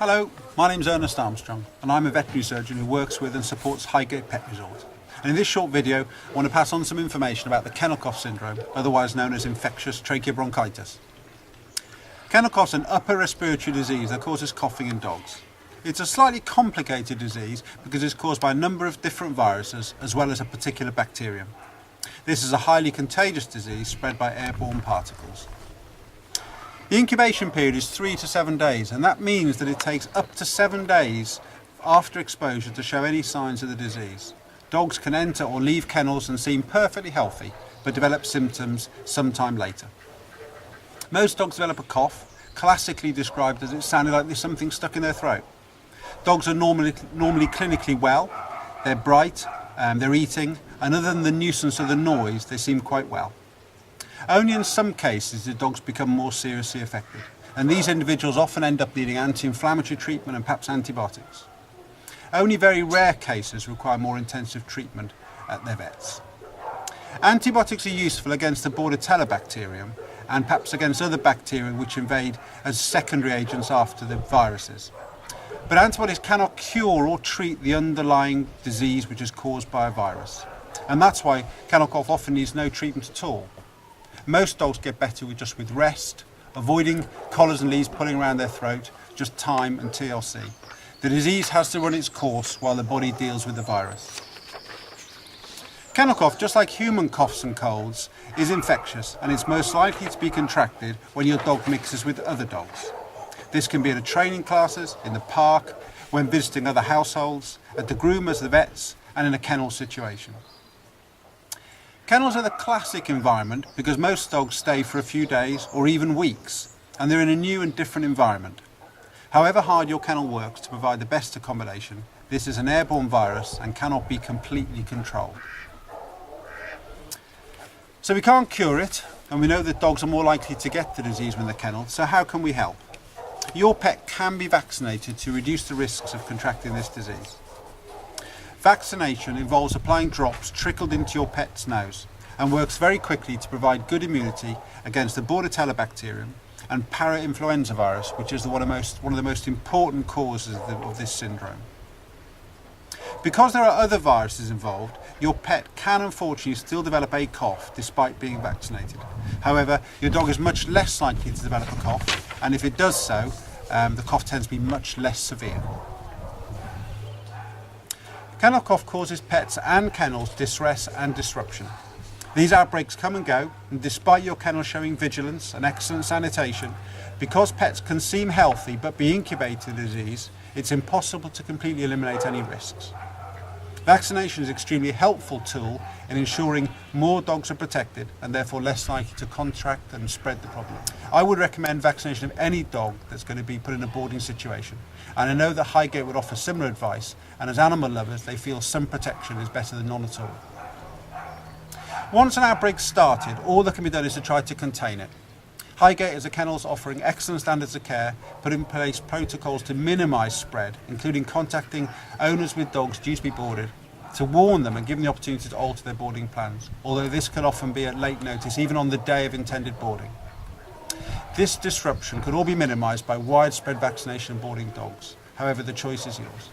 Hello, my name is Ernest Armstrong and I'm a veterinary surgeon who works with and supports Highgate Pet Resort. And in this short video I want to pass on some information about the kennel cough syndrome, otherwise known as infectious tracheobronchitis. Kennel cough is an upper respiratory disease that causes coughing in dogs. It's a slightly complicated disease because it's caused by a number of different viruses as well as a particular bacterium. This is a highly contagious disease spread by airborne particles. The incubation period is 3 to 7 days, and that means that it takes up to 7 days after exposure to show any signs of the disease. Dogs can enter or leave kennels and seem perfectly healthy, but develop symptoms sometime later. Most dogs develop a cough, classically described as it sounding like there's something stuck in their throat. Dogs are normally clinically well, they're bright, they're eating, and other than the nuisance of the noise, they seem quite well. Only in some cases do dogs become more seriously affected, and these individuals often end up needing anti-inflammatory treatment and perhaps antibiotics. Only very rare cases require more intensive treatment at their vets. Antibiotics are useful against the Bordetella bacterium and perhaps against other bacteria which invade as secondary agents after the viruses. But antibiotics cannot cure or treat the underlying disease which is caused by a virus, and that's why kennel cough often needs no treatment at all. Most dogs get better with rest, avoiding collars and leads pulling around their throat, just time and TLC. The disease has to run its course while the body deals with the virus. Kennel cough, just like human coughs and colds, is infectious, and it's most likely to be contracted when your dog mixes with other dogs. This can be at training classes, in the park, when visiting other households, at the groomers, the vets, and in a kennel situation. Kennels are the classic environment because most dogs stay for a few days or even weeks, and they're in a new and different environment. However hard your kennel works to provide the best accommodation, this is an airborne virus and cannot be completely controlled. So we can't cure it, and we know that dogs are more likely to get the disease when they're kennelled, so how can we help? Your pet can be vaccinated to reduce the risks of contracting this disease. Vaccination involves applying drops trickled into your pet's nose and works very quickly to provide good immunity against the Bordetella bacterium and parainfluenza virus, which is one of the most important causes of this syndrome. Because there are other viruses involved, your pet can unfortunately still develop a cough despite being vaccinated. However, your dog is much less likely to develop a cough, and if it does so, the cough tends to be much less severe. Kennel cough causes pets and kennels distress and disruption. These outbreaks come and go, and despite your kennel showing vigilance and excellent sanitation, because pets can seem healthy but be incubating the disease, it's impossible to completely eliminate any risks. Vaccination is an extremely helpful tool in ensuring more dogs are protected and therefore less likely to contract and spread the problem. I would recommend vaccination of any dog that's going to be put in a boarding situation, and I know that Highgate would offer similar advice, and as animal lovers they feel some protection is better than none at all. Once an outbreak started, all that can be done is to try to contain it. Highgate as a kennels offering excellent standards of care, put in place protocols to minimise spread, including contacting owners with dogs due to be boarded, to warn them and give them the opportunity to alter their boarding plans, although this can often be at late notice, even on the day of intended boarding. This disruption could all be minimised by widespread vaccination of boarding dogs. However, the choice is yours.